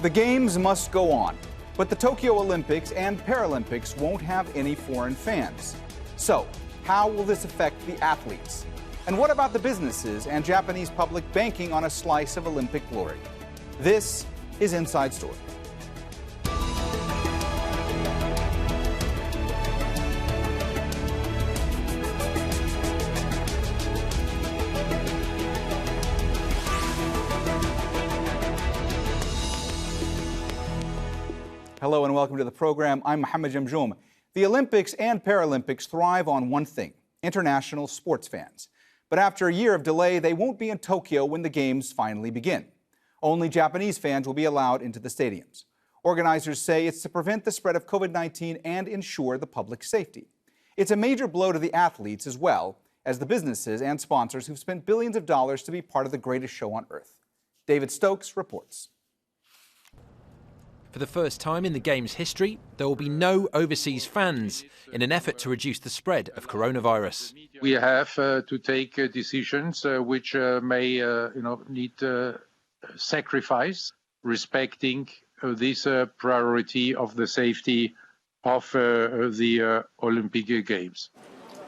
The Games must go on, but the Tokyo Olympics and Paralympics won't have any foreign fans. So, how will this affect the athletes? And what about the businesses and Japanese public banking on a slice of Olympic glory? This is Inside Story. Hello and welcome to the program. I'm Mohammed Jamjoom. The Olympics and Paralympics thrive on one thing: international sports fans. But after a year of delay, they won't be in Tokyo when the Games finally begin. Only Japanese fans will be allowed into the stadiums. Organizers say it's to prevent the spread of COVID-19 and ensure the public safety. It's a major blow to the athletes as well as the businesses and sponsors who've spent billions of dollars to be part of the greatest show on earth. David Stokes reports. For the first time in the Games' history, there will be no overseas fans in an effort to reduce the spread of coronavirus. We have to take decisions which may need sacrifice, respecting this priority of the safety of the Olympic Games.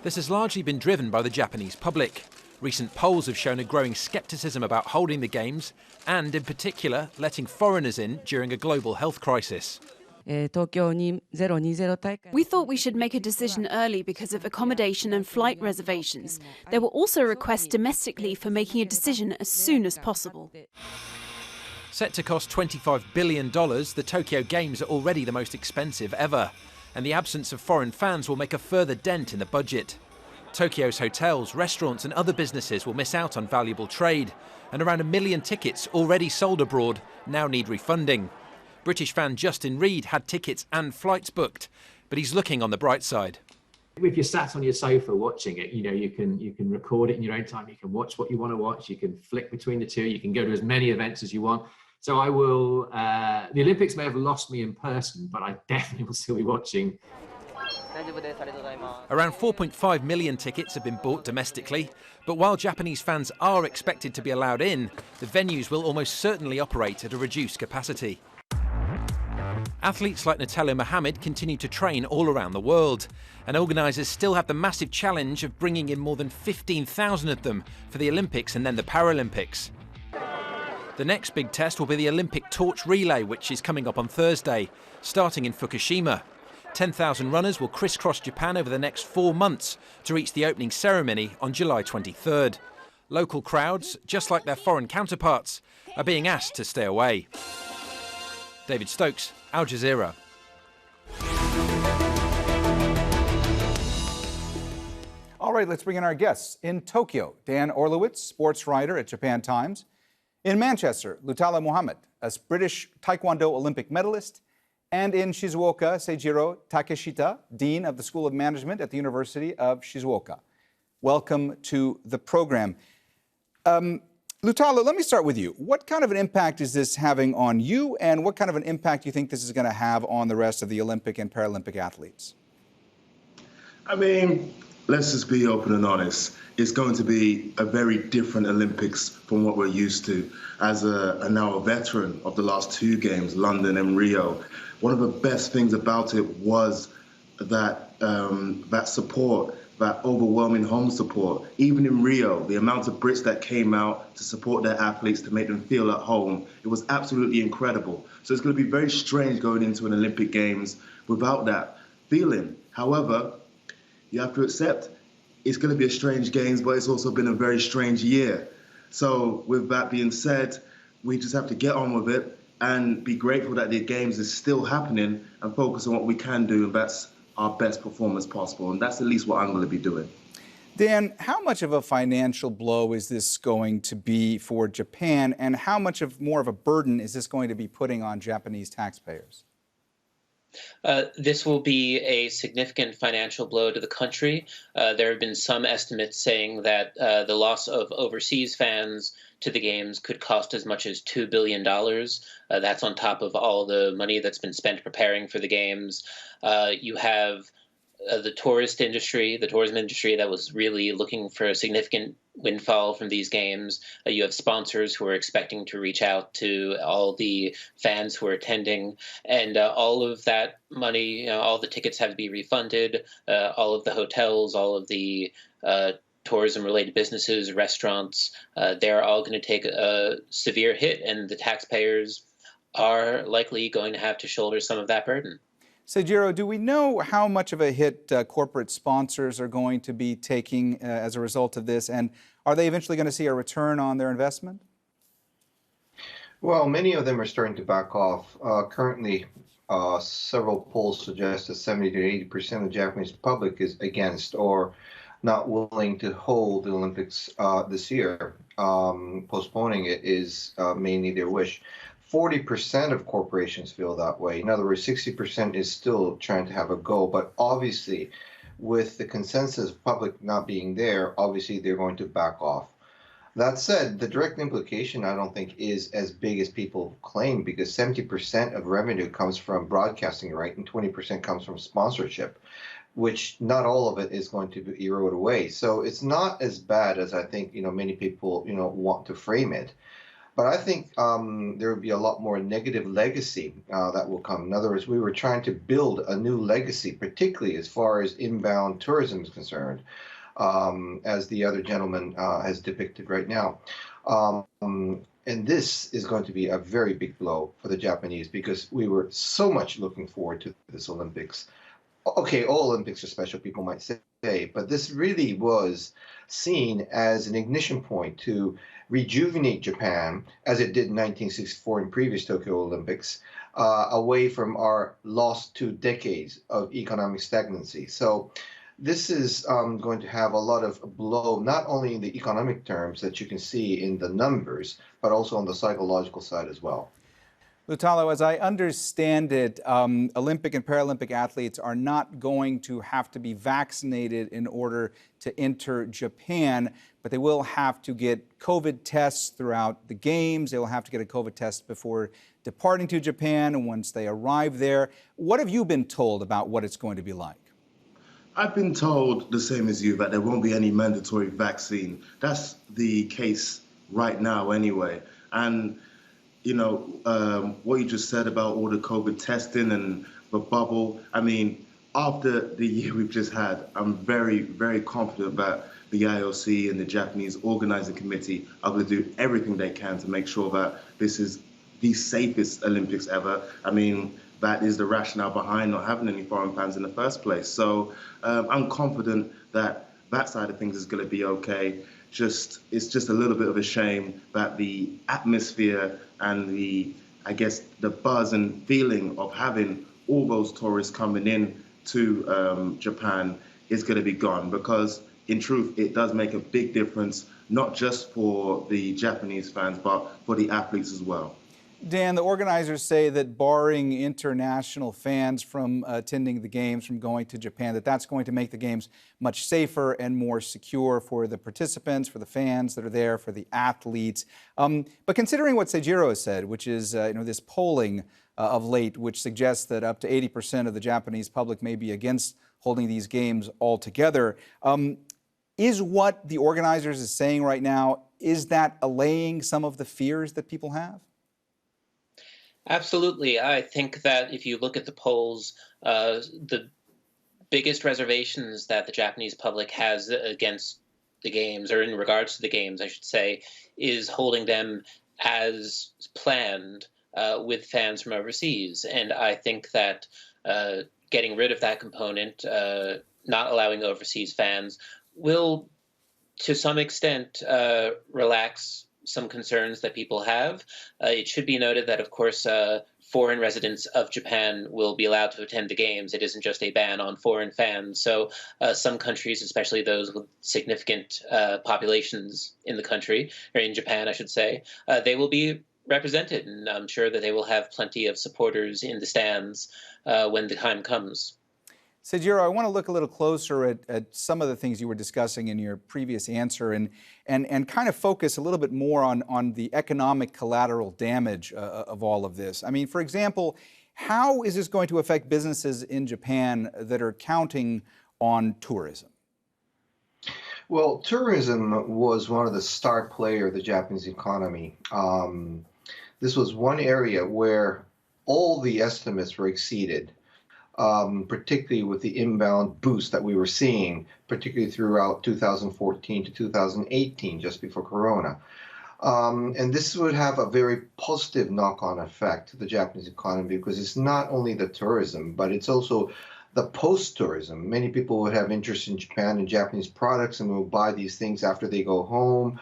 This has largely been driven by the Japanese public. Recent polls have shown a growing scepticism about holding the Games and, in particular, letting foreigners in during a global health crisis. We thought we should make a decision early because of accommodation and flight reservations. There were also requests domestically for making a decision as soon as possible. Set to cost $25 billion, the Tokyo Games are already the most expensive ever, and the absence of foreign fans will make a further dent in the budget. Tokyo's hotels, restaurants and other businesses will miss out on valuable trade, and around 1 million tickets already sold abroad now need refunding. British fan Justin Reed had tickets and flights booked, but he's looking on the bright side. If you're sat on your sofa watching it, you can record it in your own time, you can watch what you want to watch, you can flick between the two, you can go to as many events as you want. So I will, the Olympics may have lost me in person, but I definitely will still be watching. Around 4.5 million tickets have been bought domestically, but while Japanese fans are expected to be allowed in, the venues will almost certainly operate at a reduced capacity. Athletes like Lutalo Mohammed continue to train all around the world, and organisers still have the massive challenge of bringing in more than 15,000 of them for the Olympics and then the Paralympics. The next big test will be the Olympic torch relay, which is coming up on Thursday, starting in Fukushima. 10,000 runners will crisscross Japan over the next 4 months to reach the opening ceremony on July 23rd. Local crowds, just like their foreign counterparts, are being asked to stay away. David Stokes, Al Jazeera. All right, let's bring in our guests. In Tokyo, Dan Orlowitz, sports writer at Japan Times. In Manchester, Lutalo Mohammed, a British Taekwondo Olympic medalist. And in Shizuoka, Seijiro Takeshita, Dean of the School of Management at the University of Shizuoka. Welcome to the program. Lutalo, let me start with you. What kind of an impact is this having on you, and what kind of an impact do you think this is going to have on the rest of the Olympic and Paralympic athletes? I mean, let's just be open and honest. It's going to be a very different Olympics from what we're used to. As now a veteran of the last 2 games, London and Rio, one of the best things about it was that that support, that overwhelming home support. Even in Rio, the amount of Brits that came out to support their athletes, to make them feel at home, it was absolutely incredible. So it's going to be very strange going into an Olympic Games without that feeling. However, you have to accept it's going to be a strange Games, but it's also been a very strange year. So with that being said, we just have to get on with it and be grateful that the Games is still happening and focus on what we can do, and that's our best performance possible. And that's at least what I'm going to be doing. Dan, how much of a financial blow is this going to be for Japan, and how much more of a burden is this going to be putting on Japanese taxpayers? This will be a significant financial blow to the country. There have been some estimates saying that the loss of overseas fans to the Games could cost as much as $2 billion. That's on top of all the money that's been spent preparing for the Games. You have the tourism industry that was really looking for a significant windfall from these games. You have sponsors who are expecting to reach out to all the fans who are attending, and all of that money, all the tickets have to be refunded. All of the hotels, all of the tourism-related businesses, restaurants, they're all going to take a severe hit, and the taxpayers are likely going to have to shoulder some of that burden. Seijiro, do we know how much of a hit corporate sponsors are going to be taking as a result of this, and are they eventually going to see a return on their investment? Well, many of them are starting to back off. Currently, several polls suggest that 70 to 80% of the Japanese public is against or not willing to hold the Olympics this year. Postponing it is mainly their wish. 40% of corporations feel that way. In other words, 60% is still trying to have a go. But obviously, with the consensus public not being there, obviously they're going to back off. That said, the direct implication, I don't think, is as big as people claim, because 70% of revenue comes from broadcasting right and 20% comes from sponsorship, which not all of it is going to erode away. So it's not as bad as I think many people want to frame it. But I think there will be a lot more negative legacy that will come. In other words, we were trying to build a new legacy, particularly as far as inbound tourism is concerned, as the other gentleman has depicted right now. And this is going to be a very big blow for the Japanese, because we were so much looking forward to this Olympics. Okay, all Olympics are special, people might say, but this really was seen as an ignition point to rejuvenate Japan, as it did in 1964 in previous Tokyo Olympics, away from our lost 2 decades of economic stagnancy. So this is going to have a lot of blow, not only in the economic terms that you can see in the numbers, but also on the psychological side as well. Lutalo, as I understand it, Olympic and Paralympic athletes are not going to have to be vaccinated in order to enter Japan, but they will have to get COVID tests throughout the games. They will have to get a COVID test before departing to Japan and once they arrive there. What have you been told about what it's going to be like? I've been told the same as you, that there won't be any mandatory vaccine. That's the case right now anyway. And what you just said about all the COVID testing and the bubble, I mean, after the year we've just had, I'm very, very confident that the IOC and the Japanese organizing committee are going to do everything they can to make sure that this is the safest Olympics ever. I mean, that is the rationale behind not having any foreign fans in the first place. So I'm confident that that side of things is going to be okay. It's just a little bit of a shame that the atmosphere and the buzz and feeling of having all those tourists coming in to Japan is going to be gone, because in truth, it does make a big difference, not just for the Japanese fans, but for the athletes as well. Dan, the organizers say that barring international fans from attending the games, from going to Japan, that's going to make the games much safer and more secure for the participants, for the fans that are there, for the athletes. But considering what Seijiro has said, which is this polling of late, which suggests that up to 80% of the Japanese public may be against holding these games altogether, is what the organizers is saying right now, is that allaying some of the fears that people have? Absolutely. I think that if you look at the polls, the biggest reservations that the Japanese public has against the games, or in regards to the games, I should say, is holding them as planned with fans from overseas. And I think that getting rid of that component, not allowing overseas fans, will, to some extent, relax some concerns that people have. It should be noted that, of course, foreign residents of Japan will be allowed to attend the games. It isn't just a ban on foreign fans. So some countries, especially those with significant populations in the country, or in Japan, I should say, they will be represented. And I'm sure that they will have plenty of supporters in the stands when the time comes. Seijiro, I want to look a little closer at some of the things you were discussing in your previous answer and kind of focus a little bit more on the economic collateral damage of all of this. I mean, for example, How is this going to affect businesses in Japan that are counting on tourism? Well, tourism was one of the star players of the Japanese economy. This was one area where all the estimates were exceeded, particularly with the inbound boost that we were seeing, particularly throughout 2014 to 2018, just before Corona. And this would have a very positive knock-on effect to the Japanese economy because it's not only the tourism, but it's also the post-tourism. Many people would have interest in Japan and Japanese products and will buy these things after they go home.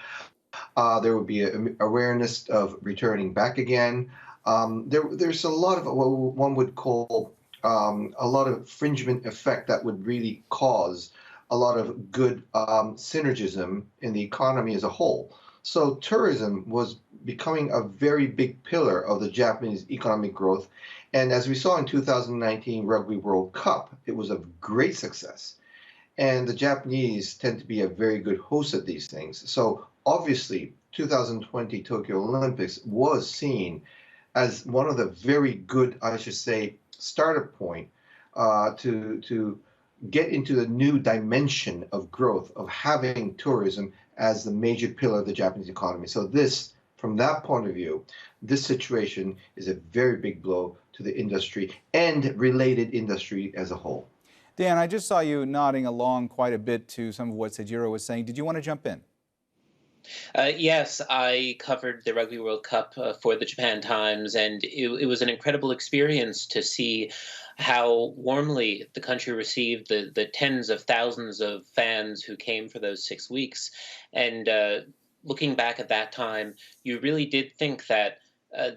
There would be an awareness of returning back again. There's a lot of what one would call a lot of fringement effect that would really cause a lot of good synergism in the economy as a whole. So tourism was becoming a very big pillar of the Japanese economic growth. And as we saw in 2019 Rugby World Cup, it was a great success. And the Japanese tend to be a very good host at these things. So obviously, 2020 Tokyo Olympics was seen as one of the very good, I should say, startup point to get into the new dimension of growth of having tourism as the major pillar of the Japanese economy. So this, from that point of view, this situation is a very big blow to the industry and related industry as a whole. Dan, I just saw you nodding along quite a bit to some of what Seijiro was saying. Did you want to jump in? Yes, I covered the Rugby World Cup for the Japan Times, and it was an incredible experience to see how warmly the country received the tens of thousands of fans who came for those 6 weeks. And looking back at that time, you really did think that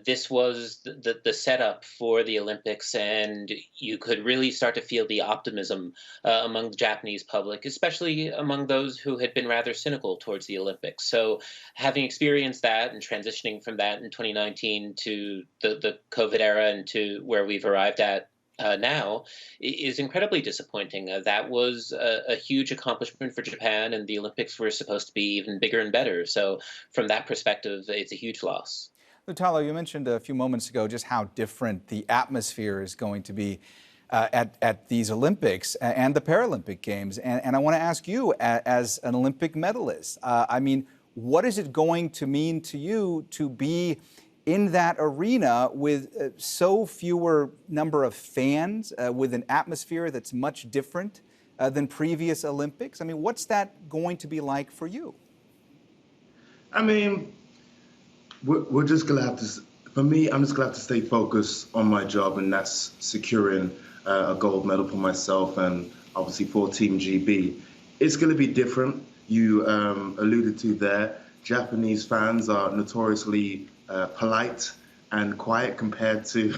this was the setup for the Olympics, and you could really start to feel the optimism among the Japanese public, especially among those who had been rather cynical towards the Olympics. So having experienced that and transitioning from that in 2019 to the COVID era and to where we've arrived at now is incredibly disappointing. That was a huge accomplishment for Japan, and the Olympics were supposed to be even bigger and better. So from that perspective, it's a huge loss. Lutalo, you mentioned a few moments ago just how different the atmosphere is going to be at these Olympics and the Paralympic Games. And I want to ask you, as an Olympic medalist, I mean, what is it going to mean to you to be in that arena with so fewer number of fans, with an atmosphere that's much different than previous Olympics? I mean, what's that going to be like for you? I mean, we're just going to have to, for me, I'm just going to have to stay focused on my job, and that's securing a gold medal for myself and obviously for Team GB. It's going to be different. You alluded to there, Japanese fans are notoriously polite and quiet compared to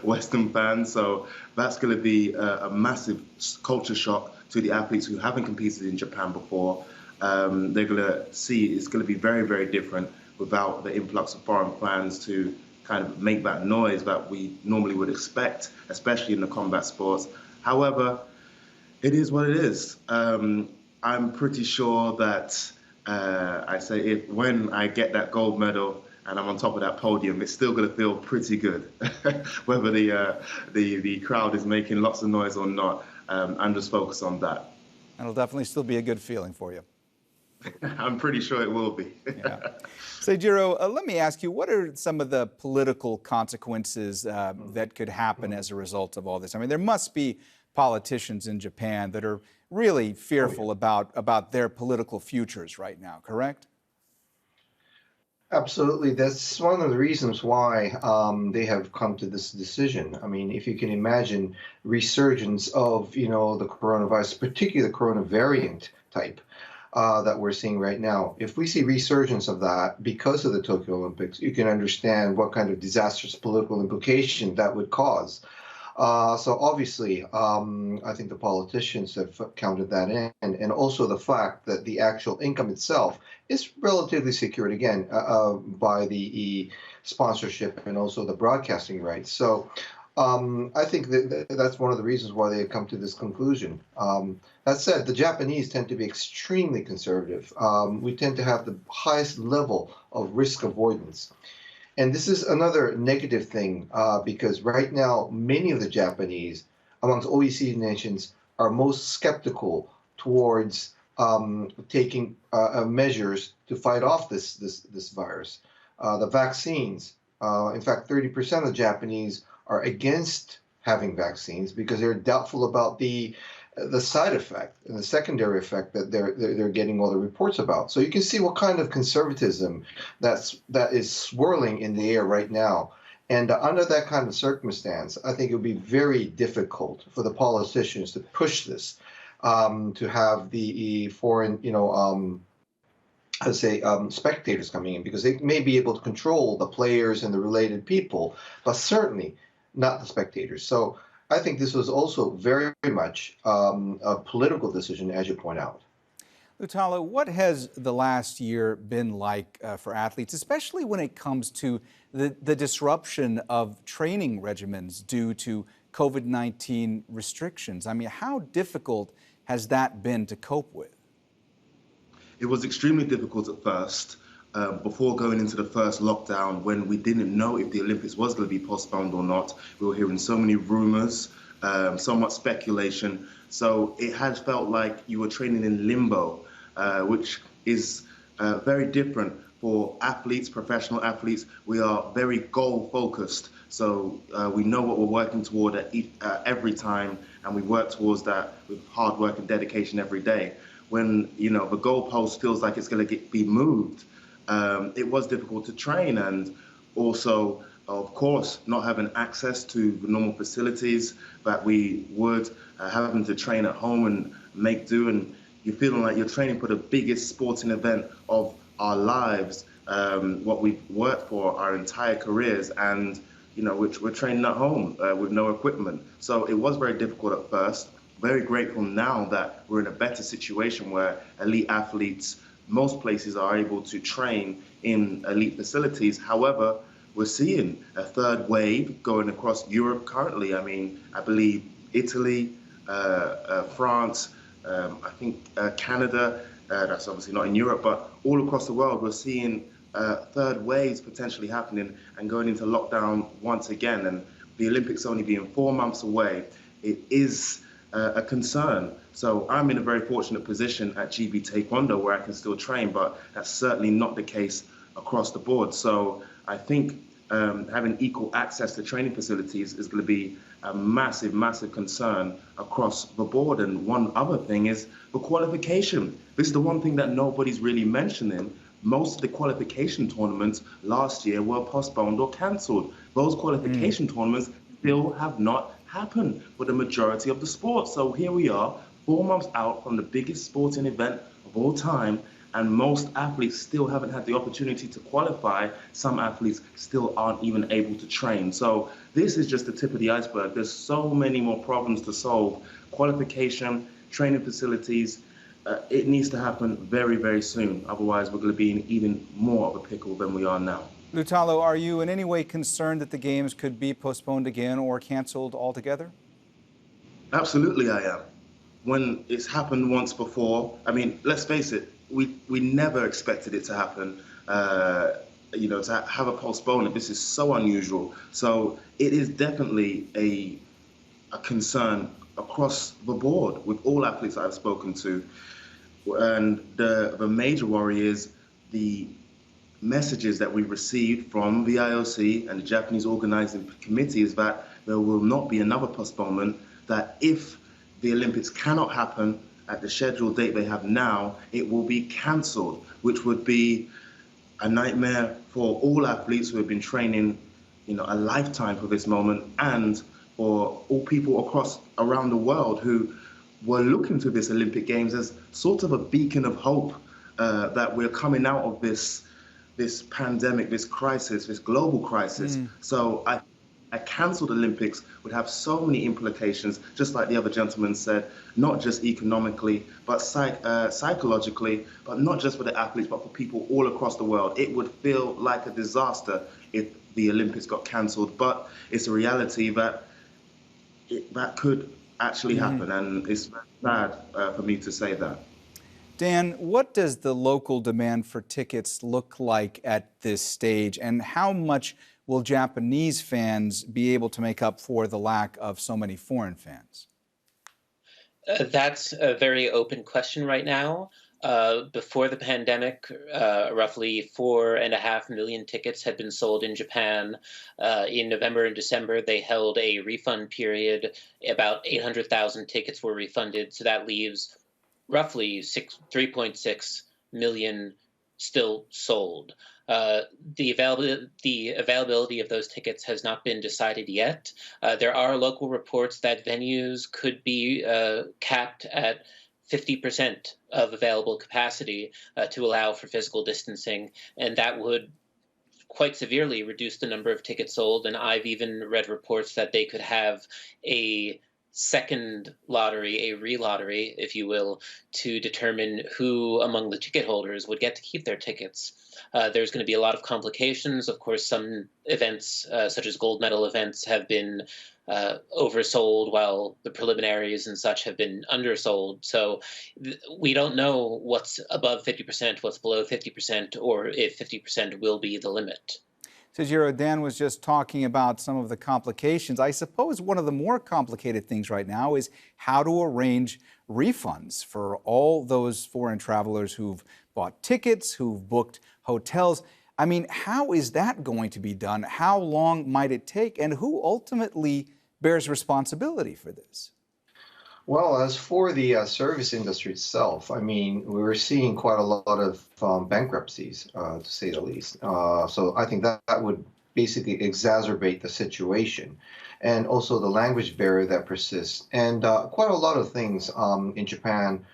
Western fans. So that's going to be a massive culture shock to the athletes who haven't competed in Japan before. They're going to see it's going to be very, very different without the influx of foreign fans to kind of make that noise that we normally would expect, especially in the combat sports. However, it is what it is. I'm pretty sure that when I get that gold medal and I'm on top of that podium, it's still going to feel pretty good, whether the crowd is making lots of noise or not. I'm just focused on that. And it'll definitely still be a good feeling for you. I'm pretty sure it will be. Yeah. Seijiro, let me ask you, what are some of the political consequences that could happen as a result of all this? I mean, there must be politicians in Japan that are really fearful about their political futures right now, correct? Absolutely. That's one of the reasons why they have come to this decision. I mean, if you can imagine resurgence of, the coronavirus, particularly the corona variant type that we're seeing right now. If we see resurgence of that because of the Tokyo Olympics, you can understand what kind of disastrous political implication that would cause. So obviously, I think the politicians have counted that in, and also the fact that the actual income itself is relatively secured, again, by the sponsorship and also the broadcasting rights. So I think that's one of the reasons why they have come to this conclusion. That said, the Japanese tend to be extremely conservative. We tend to have the highest level of risk avoidance. And this is another negative thing because right now, many of the Japanese, amongst OECD nations, are most skeptical towards taking measures to fight off this virus. The vaccines, in fact, 30% of the Japanese are against having vaccines because they're doubtful about the side effect and the secondary effect that they're getting all the reports about. So you can see what kind of conservatism that is swirling in the air right now. And under that kind of circumstance, I think it would be very difficult for the politicians to push this, to have the foreign, spectators coming in, because they may be able to control the players and the related people, but certainly not the spectators. So I think this was also very much a political decision, as you point out. Lutalo, what has the last year been like for athletes, especially when it comes to the disruption of training regimens due to COVID-19 restrictions? I mean, how difficult has that been to cope with? It was extremely difficult at first. Before going into the first lockdown, when we didn't know if the Olympics was going to be postponed or not. We were hearing so many rumors, so much speculation. So it has felt like you were training in limbo, which is very different for athletes, professional athletes. We are very goal focused. So we know what we're working toward every time, and we work towards that with hard work and dedication every day. When, the goalpost feels like it's going to be moved, it was difficult to train, and also, of course, not having access to the normal facilities that we would, having to train at home and make do, and you're feeling like you're training for the biggest sporting event of our lives, what we've worked for our entire careers, and which we're training at home with no equipment. So it was very difficult at first. Very grateful now that we're in a better situation where elite athletes, most places are able to train in elite facilities. However, we're seeing a third wave going across Europe currently. I mean, I believe Italy, France, I think Canada, that's obviously not in Europe, but all across the world, we're seeing third waves potentially happening and going into lockdown once again. And the Olympics only being 4 months away, it is a concern. So I'm in a very fortunate position at GB Taekwondo where I can still train, but that's certainly not the case across the board. So I think having equal access to training facilities is going to be a massive, massive concern across the board. And one other thing is the qualification. This is the one thing that nobody's really mentioning. Most of the qualification tournaments last year were postponed or cancelled. Those qualification tournaments still have not happened for the majority of the sport. So here we are, 4 months out from the biggest sporting event of all time, and most athletes still haven't had the opportunity to qualify. Some athletes still aren't even able to train. So this is just the tip of the iceberg. There's so many more problems to solve. Qualification, training facilities, it needs to happen very, very soon. Otherwise, we're going to be in even more of a pickle than we are now. Lutalo, are you in any way concerned that the Games could be postponed again or canceled altogether? Absolutely, I am. When it's happened once before, I mean, let's face it, we never expected it to happen. To have a postponement, this is so unusual. So it is definitely a concern across the board with all athletes I've spoken to. And the major worry is the messages that we received from the IOC and the Japanese organizing committee is that there will not be another postponement, that if the Olympics cannot happen at the scheduled date they have now, it will be cancelled, which would be a nightmare for all athletes who have been training, a lifetime for this moment, and for all people around the world who were looking to this Olympic Games as sort of a beacon of hope that we're coming out of this pandemic, this crisis, this global crisis. So a cancelled Olympics would have so many implications, just like the other gentleman said, not just economically, but psychologically, but not just for the athletes, but for people all across the world. It would feel like a disaster if the Olympics got cancelled, but it's a reality that that could actually happen, and it's very sad for me to say that. Dan, what does the local demand for tickets look like at this stage, and how much will Japanese fans be able to make up for the lack of so many foreign fans? That's a very open question right now. Before the pandemic, roughly 4.5 million tickets had been sold in Japan. In November and December, they held a refund period. About 800,000 tickets were refunded, so that leaves roughly 3.6 million still sold. The availability of those tickets has not been decided yet. There are local reports that venues could be capped at 50% of available capacity to allow for physical distancing, and that would quite severely reduce the number of tickets sold. And I've even read reports that they could have a second lottery, a re-lottery, if you will, to determine who among the ticket holders would get to keep their tickets. There's going to be a lot of complications. Of course, some events, such as gold medal events, have been oversold, while the preliminaries and such have been undersold. So we don't know what's above 50%, what's below 50%, or if 50% will be the limit. Seijiro, Dan was just talking about some of the complications. I suppose one of the more complicated things right now is how to arrange refunds for all those foreign travelers who've bought tickets, who've booked hotels. I mean, how is that going to be done? How long might it take? And who ultimately bears responsibility for this? Well, as for the service industry itself, I mean, we're seeing quite a lot of bankruptcies, to say the least. So I think that would basically exacerbate the situation. And also the language barrier that persists. And quite a lot of things in Japan.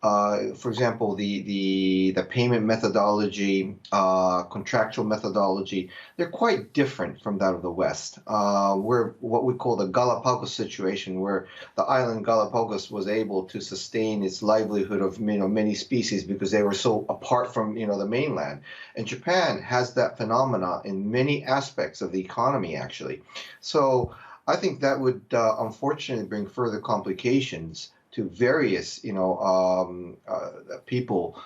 For example, the payment methodology, contractual methodology, they're quite different from that of the West. We're what we call the Galapagos situation, where the island Galapagos was able to sustain its livelihood of many species because they were so apart from the mainland. And Japan has that phenomena in many aspects of the economy, actually. So I think that would unfortunately bring further complications to various, people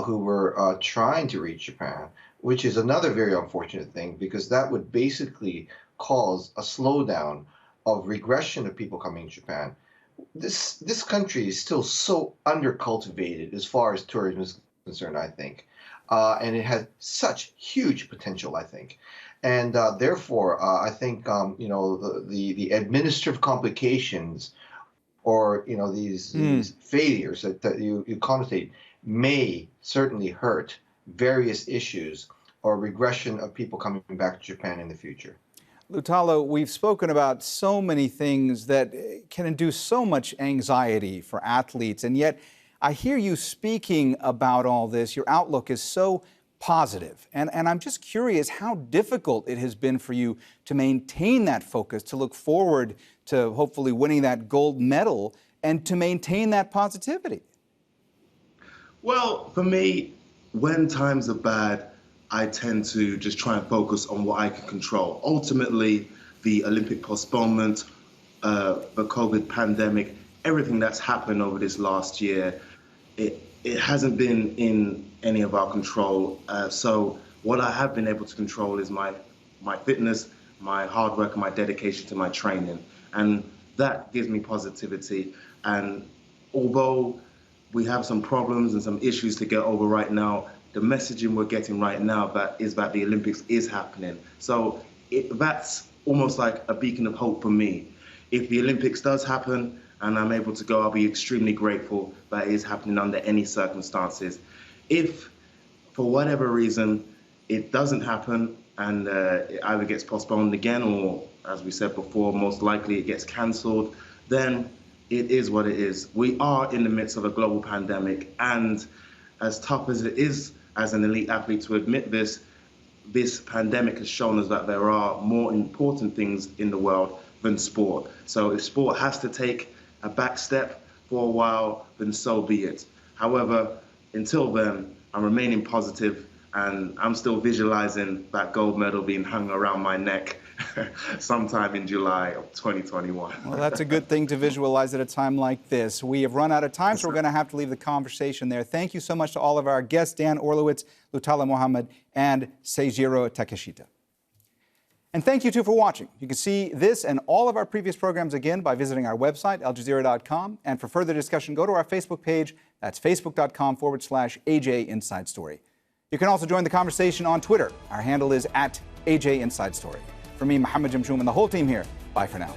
who were trying to reach Japan, which is another very unfortunate thing, because that would basically cause a slowdown of regression of people coming to Japan. This country is still so undercultivated as far as tourism is concerned, I think, and it has such huge potential, I think. And therefore, I think the administrative complications, or these failures that you connotate, may certainly hurt various issues or regression of people coming back to Japan in the future. Lutalo, we've spoken about so many things that can induce so much anxiety for athletes, and yet I hear you speaking about all this. Your outlook is so positive, and I'm just curious how difficult it has been for you to maintain that focus, to look forward to hopefully winning that gold medal, and to maintain that positivity. Well, for me, when times are bad, I tend to just try and focus on what I can control. Ultimately, the Olympic postponement, the COVID pandemic, everything that's happened over this last year, it hasn't been in any of our control. So what I have been able to control is my fitness, my hard work, and my dedication to my training. And that gives me positivity. And although we have some problems and some issues to get over right now, the messaging we're getting right now is that the Olympics is happening. So that's almost like a beacon of hope for me. If the Olympics does happen and I'm able to go, I'll be extremely grateful that it is happening under any circumstances. If, for whatever reason, it doesn't happen and it either gets postponed again or, as we said before, most likely it gets cancelled, then it is what it is. We are in the midst of a global pandemic, and as tough as it is as an elite athlete to admit this, this pandemic has shown us that there are more important things in the world than sport. So if sport has to take a back step for a while, then so be it. However, until then, I'm remaining positive, and I'm still visualizing that gold medal being hung around my neck sometime in July of 2021. Well, that's a good thing to visualize at a time like this. We have run out of time, so we're going to have to leave the conversation there. Thank you so much to all of our guests, Dan Orlowitz, Lutalo Mohammed, and Seijiro Takeshita. And thank you, too, for watching. You can see this and all of our previous programs again by visiting our website, aljazeera.com. And for further discussion, go to our Facebook page. That's facebook.com/AJ Inside Story. You can also join the conversation on Twitter. Our handle is @AJ Inside Story. For me, Mohammed Jamjoom, and the whole team here, bye for now.